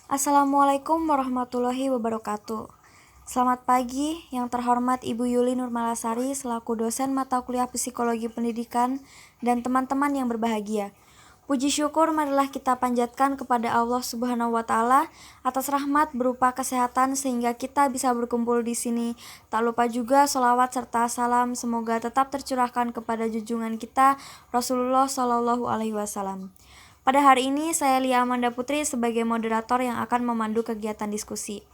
Assalamualaikum warahmatullahi wabarakatuh. Selamat pagi, yang terhormat Ibu Yuli Nurmalasari selaku dosen mata kuliah Psikologi Pendidikan dan teman-teman yang berbahagia. Puji syukur marilah kita panjatkan kepada Allah Subhanahu wa taala atas rahmat berupa kesehatan sehingga kita bisa berkumpul di sini. Tak lupa juga sholawat serta salam semoga tetap tercurahkan kepada junjungan kita Rasulullah Shallallahu alaihi wasallam. Pada hari ini saya Lia Amanda Putri sebagai moderator yang akan memandu kegiatan diskusi.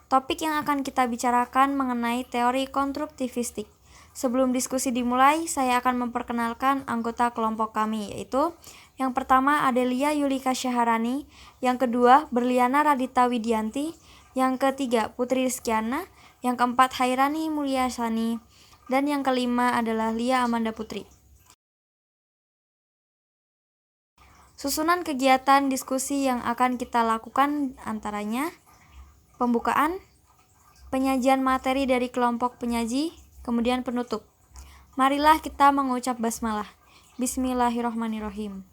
Topik yang akan kita bicarakan mengenai teori konstruktivistik. Sebelum diskusi dimulai, saya akan memperkenalkan anggota kelompok kami, yaitu yang pertama Adelia Yulika Syaharani, yang kedua Berliana Radita Widianti, yang ketiga Putri Rizkyana, yang keempat Hairani Mulyasani, dan yang kelima adalah Lia Amanda Putri. Susunan kegiatan diskusi yang akan kita lakukan antaranya pembukaan, penyajian materi dari kelompok penyaji, kemudian penutup. Marilah kita mengucap basmalah. Bismillahirrahmanirrahim.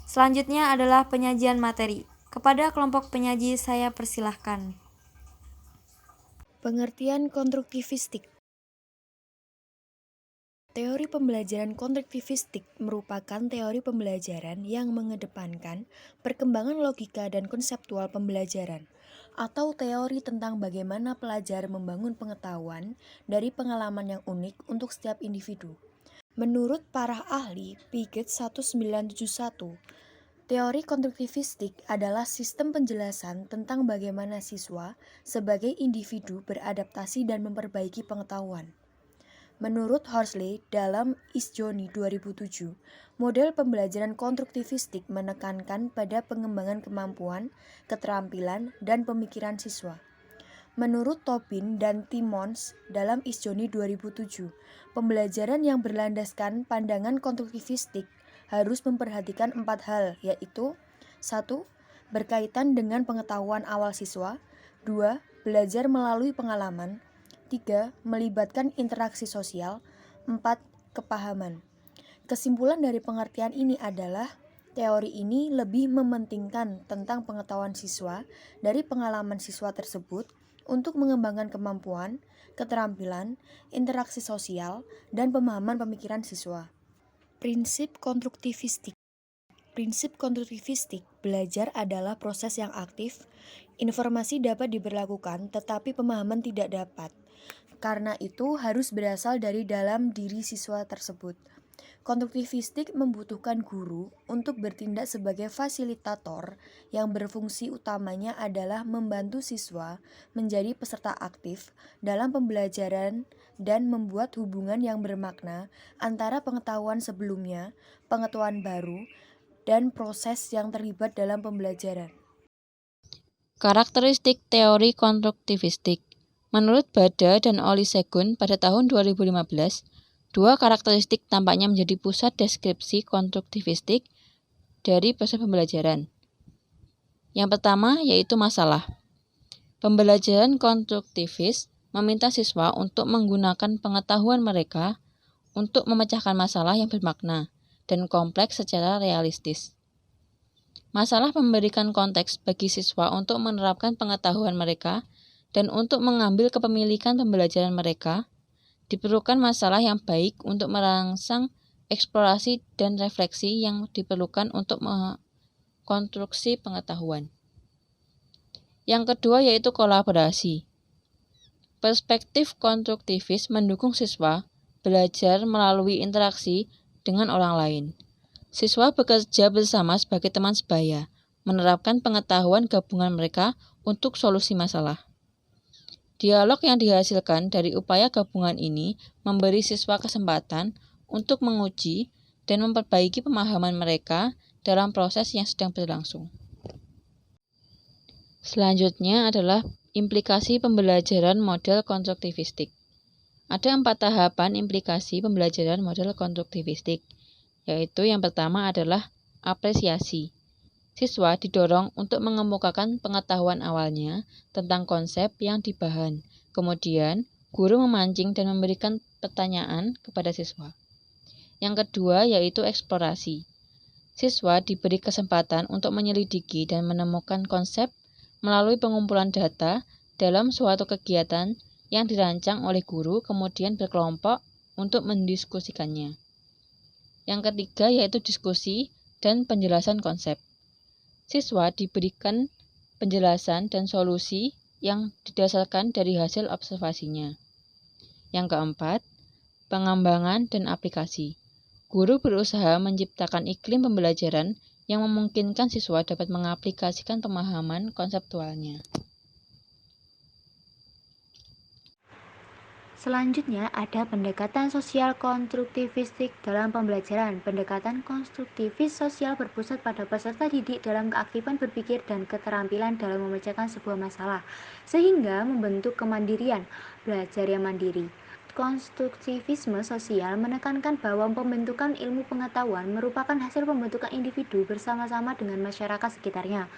Selanjutnya adalah penyajian materi. Kepada kelompok penyaji saya persilahkan. Pengertian konstruktivistik. Teori pembelajaran konstruktivistik merupakan teori pembelajaran yang mengedepankan perkembangan logika dan konseptual pembelajaran, atau teori tentang bagaimana pelajar membangun pengetahuan dari pengalaman yang unik untuk setiap individu. Menurut para ahli Piaget 1971, teori konstruktivistik adalah sistem penjelasan tentang bagaimana siswa sebagai individu beradaptasi dan memperbaiki pengetahuan. Menurut Horsley dalam Isjoni 2007, model pembelajaran konstruktivistik menekankan pada pengembangan kemampuan, keterampilan, dan pemikiran siswa. Menurut Tobin dan Timmons dalam Isjoni 2007, pembelajaran yang berlandaskan pandangan konstruktivistik harus memperhatikan 4 hal, yaitu 1. Berkaitan dengan pengetahuan awal siswa. 2. Belajar melalui pengalaman. 3. Melibatkan interaksi sosial. 4. Kepahaman. Kesimpulan dari pengertian ini adalah teori ini lebih mementingkan tentang pengetahuan siswa dari pengalaman siswa tersebut untuk mengembangkan kemampuan, keterampilan, interaksi sosial, dan pemahaman pemikiran siswa. Prinsip konstruktivistik. Prinsip konstruktivistik belajar adalah proses yang aktif. Informasi dapat diberlakukan, tetapi pemahaman tidak dapat. Karena itu harus berasal dari dalam diri siswa tersebut. Konstruktivistik membutuhkan guru untuk bertindak sebagai fasilitator yang berfungsi utamanya adalah membantu siswa menjadi peserta aktif dalam pembelajaran dan membuat hubungan yang bermakna antara pengetahuan sebelumnya, pengetahuan baru, dan proses yang terlibat dalam pembelajaran. Karakteristik teori konstruktivistik. Menurut Bada dan Olisegun pada tahun 2015, dua karakteristik tampaknya menjadi pusat deskripsi konstruktivistik dari proses pembelajaran. Yang pertama yaitu masalah. Pembelajaran konstruktivis meminta siswa untuk menggunakan pengetahuan mereka untuk memecahkan masalah yang bermakna dan kompleks secara realistis. Masalah memberikan konteks bagi siswa untuk menerapkan pengetahuan mereka dan untuk mengambil kepemilikan pembelajaran mereka. Diperlukan masalah yang baik untuk merangsang eksplorasi dan refleksi yang diperlukan untuk mengkonstruksi pengetahuan. Yang kedua yaitu kolaborasi. Perspektif konstruktivis mendukung siswa belajar melalui interaksi dengan orang lain. Siswa bekerja bersama sebagai teman sebaya, menerapkan pengetahuan gabungan mereka untuk solusi masalah. Dialog yang dihasilkan dari upaya gabungan ini memberi siswa kesempatan untuk menguji dan memperbaiki pemahaman mereka dalam proses yang sedang berlangsung. Selanjutnya adalah implikasi pembelajaran model konstruktivistik. Ada 4 tahapan implikasi pembelajaran model konstruktivistik, yaitu yang pertama adalah apresiasi. Siswa didorong untuk mengemukakan pengetahuan awalnya tentang konsep yang dibahas. Kemudian, guru memancing dan memberikan pertanyaan kepada siswa. Yang kedua yaitu eksplorasi. Siswa diberi kesempatan untuk menyelidiki dan menemukan konsep melalui pengumpulan data dalam suatu kegiatan yang dirancang oleh guru kemudian berkelompok untuk mendiskusikannya. Yang ketiga yaitu diskusi dan penjelasan konsep. Siswa diberikan penjelasan dan solusi yang didasarkan dari hasil observasinya. Yang keempat, pengembangan dan aplikasi. Guru berusaha menciptakan iklim pembelajaran yang memungkinkan siswa dapat mengaplikasikan pemahaman konseptualnya. Selanjutnya ada pendekatan sosial konstruktivistik dalam pembelajaran. Pendekatan konstruktivis sosial berpusat pada peserta didik dalam keaktifan berpikir dan keterampilan dalam memecahkan sebuah masalah, sehingga membentuk kemandirian, belajar yang mandiri. Konstruktivisme sosial menekankan bahwa pembentukan ilmu pengetahuan merupakan hasil pembentukan individu bersama-sama dengan masyarakat sekitarnya.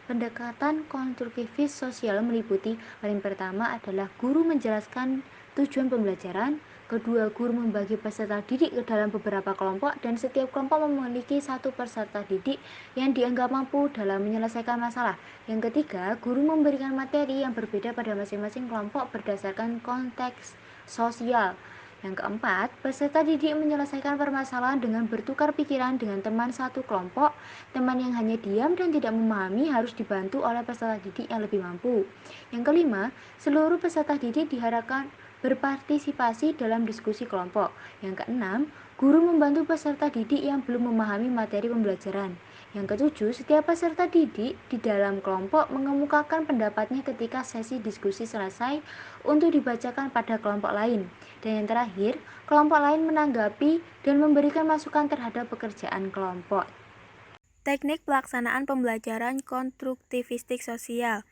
Pendekatan konstruktivis sosial meliputi paling pertama adalah guru menjelaskan tujuan pembelajaran, kedua guru membagi peserta didik ke dalam beberapa kelompok dan setiap kelompok memiliki satu peserta didik yang dianggap mampu dalam menyelesaikan masalah. Yang ketiga, guru memberikan materi yang berbeda pada masing-masing kelompok berdasarkan konteks sosial. Yang keempat, peserta didik menyelesaikan permasalahan dengan bertukar pikiran dengan teman satu kelompok. Teman yang hanya diam dan tidak memahami harus dibantu oleh peserta didik yang lebih mampu. Yang kelima, seluruh peserta didik diharapkan berpartisipasi dalam diskusi kelompok. Yang keenam, guru membantu peserta didik yang belum memahami materi pembelajaran. Yang ketujuh, setiap peserta didik di dalam kelompok mengemukakan pendapatnya ketika sesi diskusi selesai untuk dibacakan pada kelompok lain. Dan yang terakhir, kelompok lain menanggapi dan memberikan masukan terhadap pekerjaan kelompok. Teknik pelaksanaan pembelajaran konstruktivistik sosial.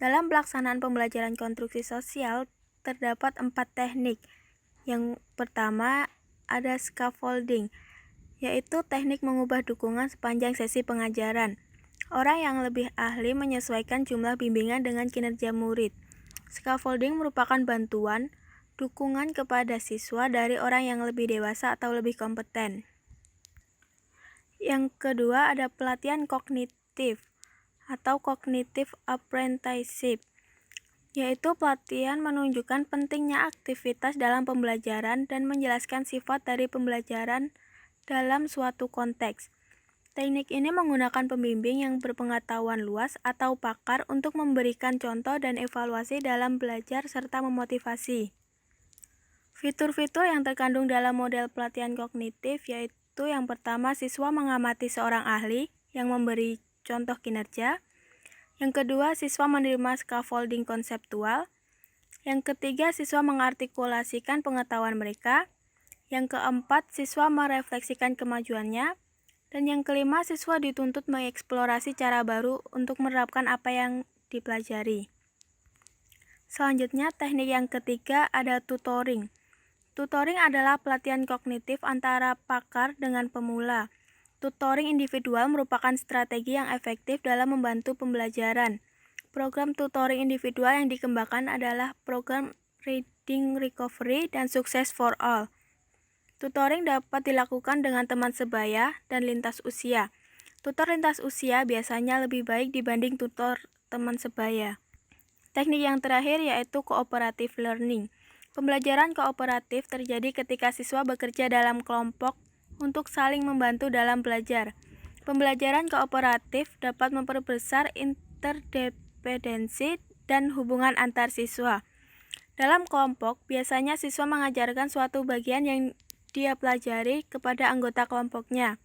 Dalam pelaksanaan pembelajaran konstruksi sosial, terdapat 4 teknik. Yang pertama ada scaffolding, yaitu teknik mengubah dukungan sepanjang sesi pengajaran. Orang yang lebih ahli menyesuaikan jumlah bimbingan dengan kinerja murid. Scaffolding merupakan bantuan, dukungan kepada siswa dari orang yang lebih dewasa atau lebih kompeten. Yang kedua ada pelatihan kognitif atau cognitive apprenticeship, yaitu pelatihan menunjukkan pentingnya aktivitas dalam pembelajaran dan menjelaskan sifat dari pembelajaran dalam suatu konteks. Teknik ini menggunakan pembimbing yang berpengetahuan luas atau pakar untuk memberikan contoh dan evaluasi dalam belajar serta memotivasi. Fitur-fitur yang terkandung dalam model pelatihan kognitif yaitu yang pertama, siswa mengamati seorang ahli yang memberi contoh kinerja. Yang kedua, siswa menerima scaffolding konseptual. Yang ketiga, siswa mengartikulasikan pengetahuan mereka. Yang keempat, siswa merefleksikan kemajuannya. Dan yang kelima, siswa dituntut mengeksplorasi cara baru untuk menerapkan apa yang dipelajari. Selanjutnya, teknik yang ketiga ada tutoring. Tutoring adalah pelatihan kognitif antara pakar dengan pemula. Tutoring individual merupakan strategi yang efektif dalam membantu pembelajaran. Program tutoring individual yang dikembangkan adalah program Reading Recovery dan Success for All. Tutoring dapat dilakukan dengan teman sebaya dan lintas usia. Tutor lintas usia biasanya lebih baik dibanding tutor teman sebaya. Teknik yang terakhir yaitu cooperative learning. Pembelajaran kooperatif terjadi ketika siswa bekerja dalam kelompok untuk saling membantu dalam belajar. Pembelajaran kooperatif dapat memperbesar interdependensi dan hubungan antar siswa. Dalam kelompok, biasanya siswa mengajarkan suatu bagian yang dia pelajari kepada anggota kelompoknya.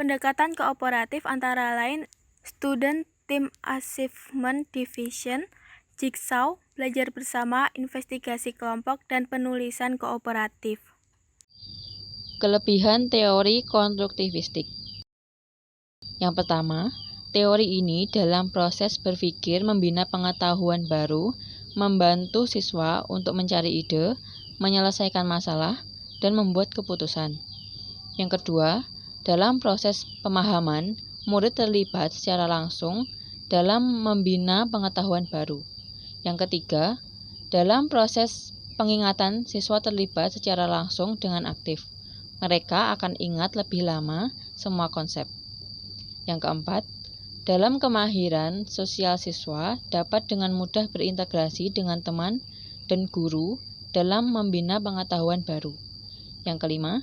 Pendekatan kooperatif antara lain Student Team Achievement Division, Jigsaw, belajar bersama, investigasi kelompok, dan penulisan kooperatif. Kelebihan teori konstruktivistik. Yang pertama, teori ini dalam proses berpikir membina pengetahuan baru, membantu siswa untuk mencari ide, menyelesaikan masalah, dan membuat keputusan. Yang kedua, dalam proses pemahaman, murid terlibat secara langsung dalam membina pengetahuan baru. Yang ketiga, dalam proses pengingatan, siswa terlibat secara langsung dengan aktif. Mereka akan ingat lebih lama semua konsep. Yang keempat, Dalam kemahiran sosial siswa dapat dengan mudah berintegrasi dengan teman dan guru dalam membina pengetahuan baru. Yang kelima,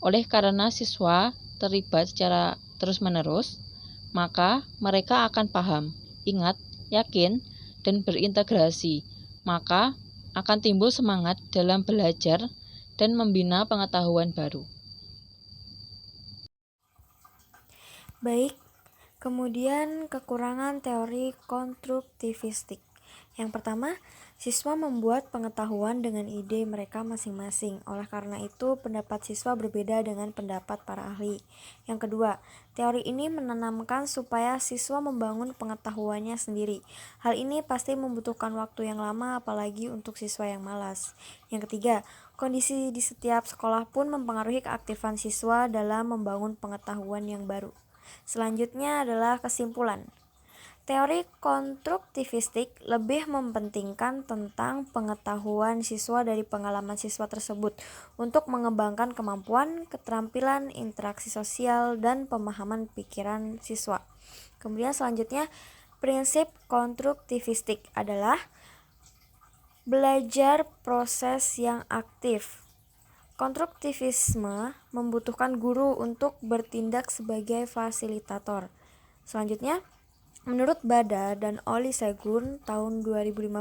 oleh karena siswa terlibat secara terus-menerus, maka mereka akan paham, ingat, yakin, dan berintegrasi, maka akan timbul semangat dalam belajar dan membina pengetahuan baru. Baik, kemudian kekurangan teori konstruktivistik. Yang pertama, siswa membuat pengetahuan dengan ide mereka masing-masing. Oleh karena itu, pendapat siswa berbeda dengan pendapat para ahli. Yang kedua, teori ini menanamkan supaya siswa membangun pengetahuannya sendiri. Hal ini pasti membutuhkan waktu yang lama, apalagi untuk siswa yang malas. Yang ketiga, kondisi di setiap sekolah pun mempengaruhi keaktifan siswa dalam membangun pengetahuan yang baru. Selanjutnya adalah kesimpulan. Teori konstruktivistik lebih mementingkan tentang pengetahuan siswa dari pengalaman siswa tersebut untuk mengembangkan kemampuan, keterampilan, interaksi sosial, dan pemahaman pikiran siswa. Kemudian selanjutnya, prinsip konstruktivistik adalah belajar proses yang aktif. Konstruktivisme membutuhkan guru untuk bertindak sebagai fasilitator. Selanjutnya, menurut Bada dan Oli Segun tahun 2015,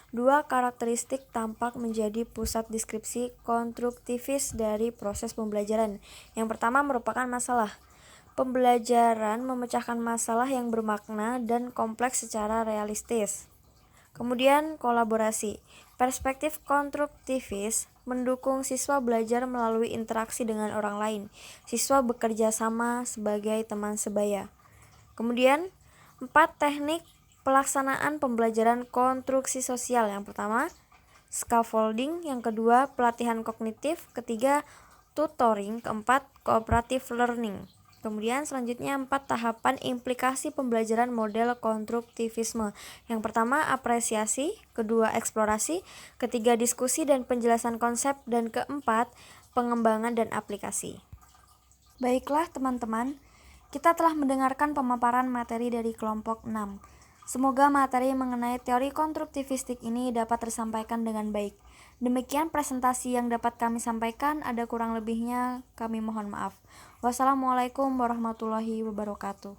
dua karakteristik tampak menjadi pusat deskripsi konstruktivis dari proses pembelajaran. Yang pertama merupakan masalah. Pembelajaran memecahkan masalah yang bermakna dan kompleks secara realistis. Kemudian kolaborasi. Perspektif konstruktivis mendukung siswa belajar melalui interaksi dengan orang lain. Siswa bekerja sama sebagai teman sebaya. Kemudian 4 teknik pelaksanaan pembelajaran konstruksi sosial. Yang pertama, scaffolding. Yang kedua, pelatihan kognitif. Ketiga, tutoring. Keempat, cooperative learning. Kemudian selanjutnya 4 tahapan implikasi pembelajaran model konstruktivisme. Yang pertama apresiasi, kedua eksplorasi, ketiga diskusi dan penjelasan konsep, dan keempat pengembangan dan aplikasi. Baiklah teman-teman, kita telah mendengarkan pemaparan materi dari kelompok 6. Semoga materi mengenai teori konstruktivistik ini dapat tersampaikan dengan baik. Demikian presentasi yang dapat kami sampaikan, ada kurang lebihnya kami mohon maaf. Wassalamualaikum warahmatullahi wabarakatuh.